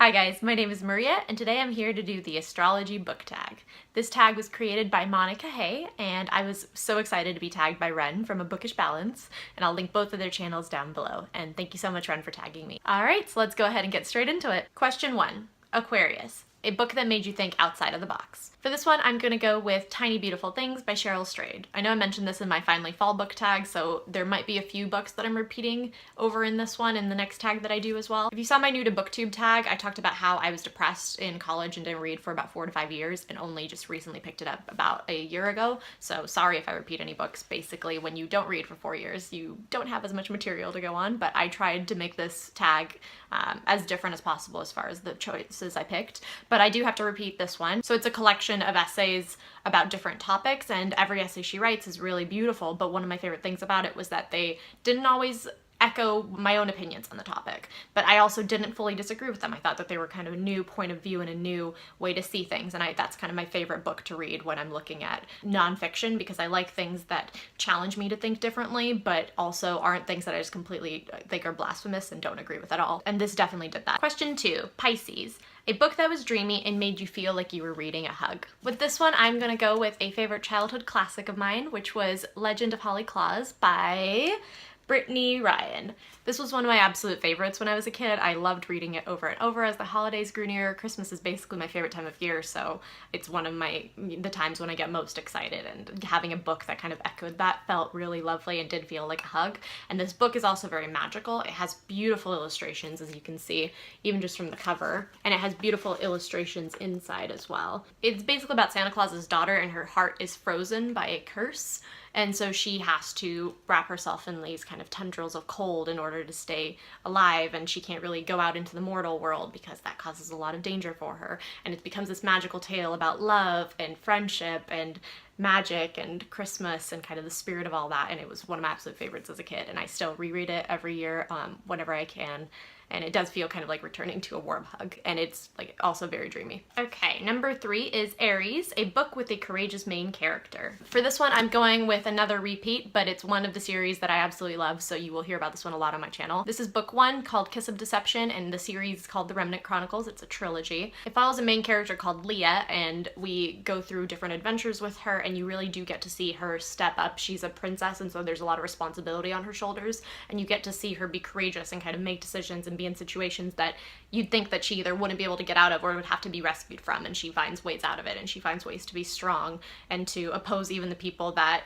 Hi guys, my name is Maria and today I'm here to do the Astrology Book Tag. This tag was created by Monica Hay and I was so excited to be tagged by Ren from A Bookish Balance, and I'll link both of their channels down below. And thank you so much, Ren, for tagging me. Alright, so let's go ahead and get straight into it. Question 1. Aquarius. A book that made you think outside of the box. For this one, I'm gonna go with Tiny Beautiful Things by Cheryl Strayed. I know I mentioned this in my Finally Fall book tag, so there might be a few books that I'm repeating over in this one and the next tag that I do as well. If you saw my new to booktube tag, I talked about how I was depressed in college and didn't read for about 4 to 5 years and only just recently picked it up about a year ago. So sorry if I repeat any books. Basically, when you don't read for 4 years, you don't have as much material to go on, but I tried to make this tag as different as possible as far as the choices I picked. But I do have to repeat this one. So it's a collection of essays about different topics, and every essay she writes is really beautiful, but one of my favorite things about it was that they didn't always echo my own opinions on the topic, but I also didn't fully disagree with them. I thought that they were kind of a new point of view and a new way to see things, and that's kind of my favorite book to read when I'm looking at nonfiction, because I like things that challenge me to think differently, but also aren't things that I just completely think are blasphemous and don't agree with at all. And this definitely did that. Question 2, Pisces. A book that was dreamy and made you feel like you were reading a hug. With this one, I'm gonna go with a favorite childhood classic of mine, which was Legend of Holly Claus by Brittany Ryan. This was one of my absolute favorites when I was a kid. I loved reading it over and over as the holidays grew near. Christmas is basically my favorite time of year, so it's one of the times when I get most excited, and having a book that kind of echoed that felt really lovely and did feel like a hug. And this book is also very magical. It has beautiful illustrations, as you can see, even just from the cover, and it has beautiful illustrations inside as well. It's basically about Santa Claus's daughter, and her heart is frozen by a curse. And so she has to wrap herself in these kind of tendrils of cold in order to stay alive, and she can't really go out into the mortal world because that causes a lot of danger for her. And it becomes this magical tale about love and friendship and magic and Christmas and kind of the spirit of all that, and it was one of my absolute favorites as a kid, and I still reread it every year whenever I can. And it does feel kind of like returning to a warm hug, and it's like also very dreamy. Okay, number 3 is Aries, a book with a courageous main character. For this one, I'm going with another repeat, but it's one of the series that I absolutely love, so you will hear about this one a lot on my channel. This is book 1, called Kiss of Deception, and the series is called The Remnant Chronicles. It's a trilogy. It follows a main character called Leah, and we go through different adventures with her, and you really do get to see her step up. She's a princess, and so there's a lot of responsibility on her shoulders, and you get to see her be courageous and kind of make decisions and be in situations that you'd think that she either wouldn't be able to get out of or would have to be rescued from, and she finds ways out of it, and she finds ways to be strong and to oppose even the people that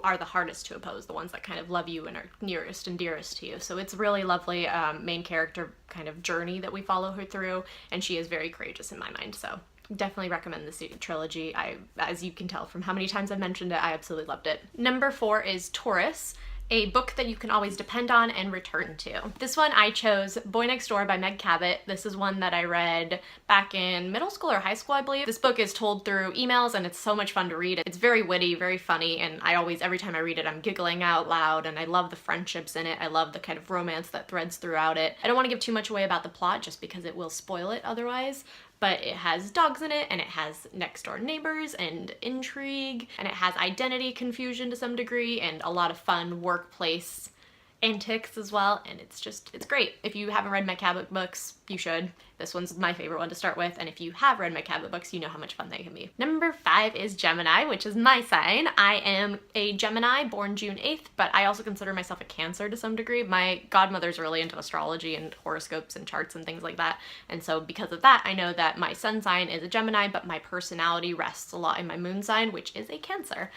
are the hardest to oppose, the ones that kind of love you and are nearest and dearest to you. So it's really lovely main character kind of journey that we follow her through, and she is very courageous in my mind, so definitely recommend this trilogy. As you can tell from how many times I've mentioned it, I absolutely loved it. Number 4 is Taurus, a book that you can always depend on and return to. This one I chose Boy Next Door by Meg Cabot. This is one that I read back in middle school or high school, I believe. This book is told through emails, and it's so much fun to read. It's very witty, very funny, and every time I read it, I'm giggling out loud, and I love the friendships in it. I love the kind of romance that threads throughout it. I don't want to give too much away about the plot just because it will spoil it otherwise, but it has dogs in it, and it has next door neighbors and intrigue, and it has identity confusion to some degree, and a lot of fun workplace antics as well, and it's great. If you haven't read Meg Cabot books, you should. This one's my favorite one to start with, and if you have read Meg Cabot books, you know how much fun they can be. Number 5 is Gemini, which is my sign. I am a Gemini, born June 8th, but I also consider myself a Cancer to some degree. My godmother's really into astrology and horoscopes and charts and things like that, and so because of that, I know that my sun sign is a Gemini, but my personality rests a lot in my moon sign, which is a Cancer.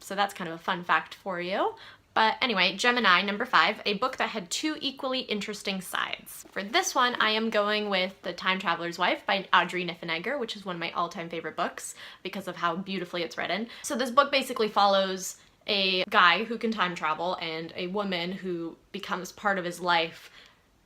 So that's kind of a fun fact for you. But anyway, Gemini, number 5, a book that had 2 equally interesting sides. For this one, I am going with The Time Traveler's Wife by Audrey Niffenegger, which is one of my all-time favorite books because of how beautifully it's written. So this book basically follows a guy who can time travel and a woman who becomes part of his life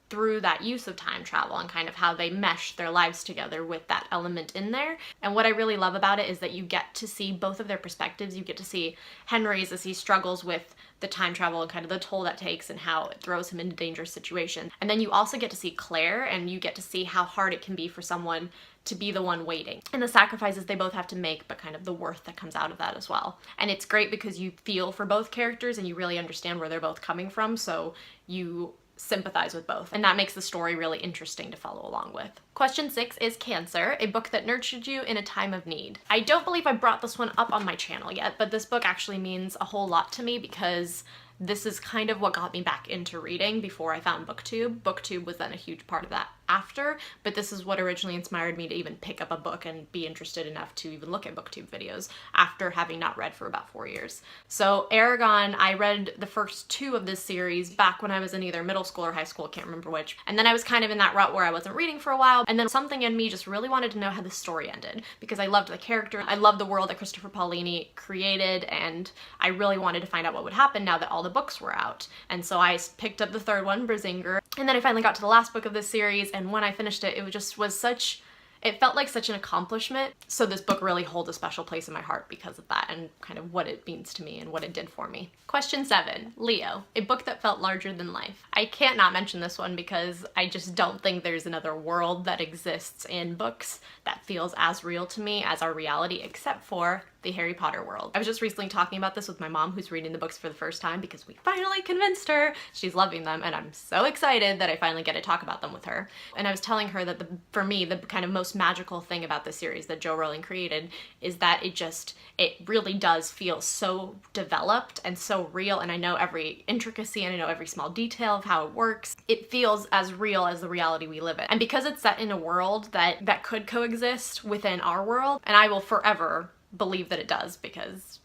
through that use of time travel, and kind of how they mesh their lives together with that element in there. And what I really love about it is that you get to see both of their perspectives. You get to see Henry's as he struggles with the time travel and kind of the toll that takes and how it throws him into dangerous situations. And then you also get to see Claire, and you get to see how hard it can be for someone to be the one waiting, and the sacrifices they both have to make, but kind of the worth that comes out of that as well. And it's great because you feel for both characters and you really understand where they're both coming from, so you sympathize with both, and that makes the story really interesting to follow along with. Question 6 is Cancer, a book that nurtured you in a time of need. I don't believe I brought this one up on my channel yet, but this book actually means a whole lot to me because this is kind of what got me back into reading before I found BookTube. BookTube was then a huge part of that after, but this is what originally inspired me to even pick up a book and be interested enough to even look at BookTube videos after having not read for about 4 years. So Aragon, I read the first 2 of this series back when I was in either middle school or high school, can't remember which, and then I was kind of in that rut where I wasn't reading for a while, and then something in me just really wanted to know how the story ended because I loved the character, I loved the world that Christopher Paolini created, and I really wanted to find out what would happen now that all the books were out. And so I picked up the 3rd one, Brazinger, and then I finally got to the last book of this series, and when I finished it, it felt like such an accomplishment. So this book really holds a special place in my heart because of that and kind of what it means to me and what it did for me. Question 7, Leo, a book that felt larger than life. I can't not mention this one because I just don't think there's another world that exists in books that feels as real to me as our reality, except for the Harry Potter world. I was just recently talking about this with my mom, who's reading the books for the first time because we finally convinced her. She's loving them, and I'm so excited that I finally get to talk about them with her. And I was telling her that for me, the kind of most magical thing about the series that Joe Rowling created is that it really does feel so developed and so real, and I know every intricacy and I know every small detail of how it works. It feels as real as the reality we live in. And because it's set in a world that could coexist within our world, and I will forever believe that it does because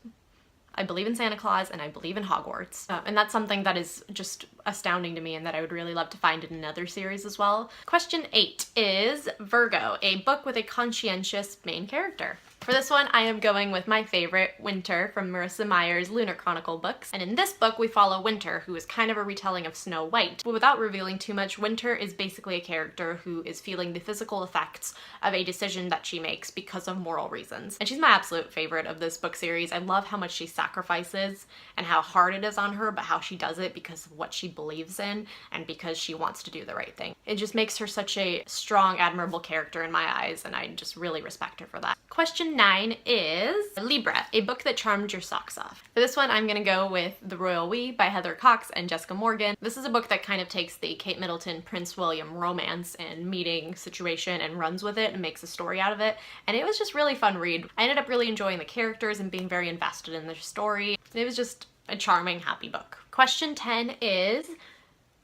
I believe in Santa Claus and I believe in Hogwarts. And that's something that is just astounding to me and that I would really love to find in another series as well. Question 8 is Virgo, a book with a conscientious main character. For this one, I am going with my favorite, Winter, from Marissa Meyer's Lunar Chronicle books. And in this book, we follow Winter, who is kind of a retelling of Snow White. But without revealing too much, Winter is basically a character who is feeling the physical effects of a decision that she makes because of moral reasons. And she's my absolute favorite of this book series. I love how much she sacrifices and how hard it is on her, but how she does it because of what she believes in and because she wants to do the right thing. It just makes her such a strong, admirable character in my eyes, and I just really respect her for that. Question 9 is Libra, a book that charmed your socks off. For this one, I'm gonna go with The Royal We by Heather Cox and Jessica Morgan. This is a book that kind of takes the Kate Middleton, Prince William romance and meeting situation and runs with it and makes a story out of it. And it was just really fun read. I ended up really enjoying the characters and being very invested in their story. It was just a charming, happy book. Question 10 is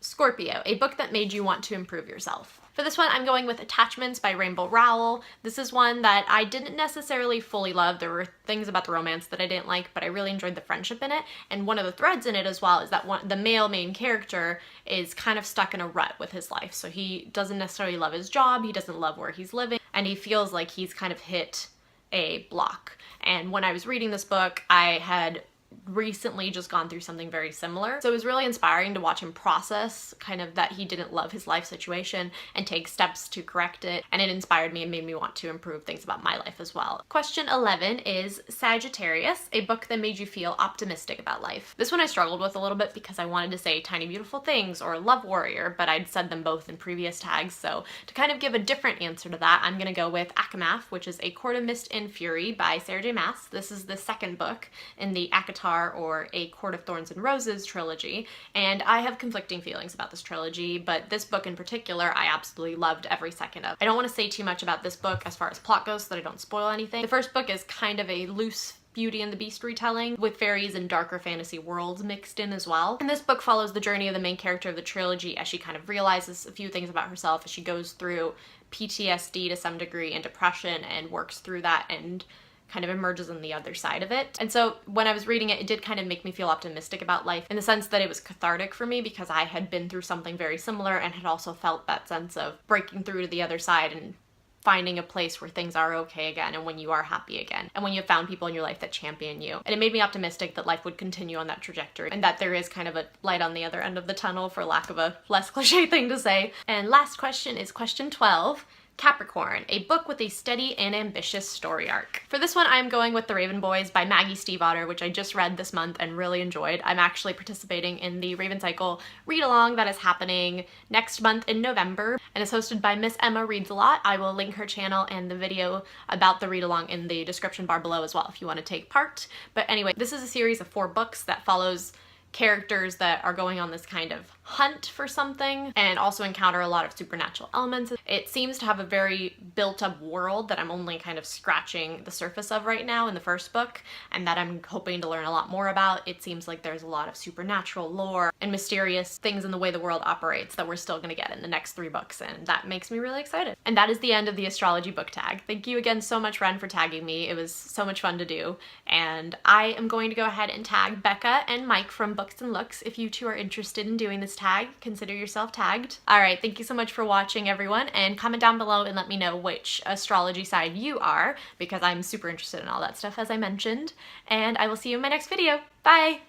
Scorpio, a book that made you want to improve yourself. For this one, I'm going with Attachments by Rainbow Rowell. This is one that I didn't necessarily fully love. There were things about the romance that I didn't like, but I really enjoyed the friendship in it. And one of the threads in it as well is that the male main character is kind of stuck in a rut with his life. So he doesn't necessarily love his job, he doesn't love where he's living, and he feels like he's kind of hit a block. And when I was reading this book, I had recently just gone through something very similar. So it was really inspiring to watch him process kind of that he didn't love his life situation and take steps to correct it. And it inspired me and made me want to improve things about my life as well. Question 11 is Sagittarius, a book that made you feel optimistic about life. This one I struggled with a little bit because I wanted to say Tiny Beautiful Things or Love Warrior, but I'd said them both in previous tags. So to kind of give a different answer to that, I'm gonna go with Akamath, which is A Court of Mist and Fury by Sarah J. Maas. This is the second book in the ACOTAR or A Court of Thorns and Roses trilogy, and I have conflicting feelings about this trilogy, but this book in particular I absolutely loved every second of. I don't want to say too much about this book as far as plot goes so that I don't spoil anything. The first book is kind of a loose Beauty and the Beast retelling with fairies and darker fantasy worlds mixed in as well. And this book follows the journey of the main character of the trilogy as she kind of realizes a few things about herself as she goes through PTSD to some degree and depression and works through that and kind of emerges on the other side of it. And so when I was reading it, it did kind of make me feel optimistic about life in the sense that it was cathartic for me because I had been through something very similar and had also felt that sense of breaking through to the other side and finding a place where things are okay again and when you are happy again and when you have found people in your life that champion you. And it made me optimistic that life would continue on that trajectory and that there is kind of a light on the other end of the tunnel, for lack of a less cliche thing to say. And last question is question 12. Capricorn, a book with a steady and ambitious story arc. For this one, I'm going with The Raven Boys by Maggie Stiefvater, which I just read this month and really enjoyed. I'm actually participating in the Raven Cycle read-along that is happening next month in November and is hosted by Miss Emma Reads a Lot. I will link her channel and the video about the read-along in the description bar below as well if you want to take part. But anyway, this is a series of 4 books that follows characters that are going on this kind of hunt for something and also encounter a lot of supernatural elements. It seems to have a very built-up world that I'm only kind of scratching the surface of right now in the first book, and that I'm hoping to learn a lot more about. It seems like there's a lot of supernatural lore and mysterious things in the way the world operates that we're still going to get in the next 3 books, and that makes me really excited. And that is the end of the astrology book tag. Thank you again so much, Ren, for tagging me. It was so much fun to do, and I am going to go ahead and tag Becca and Mike from Books and Looks. If you two are interested in doing this tag, consider yourself tagged. Alright, thank you so much for watching, everyone, and comment down below and let me know which astrology side you are, because I'm super interested in all that stuff, as I mentioned, and I will see you in my next video. Bye!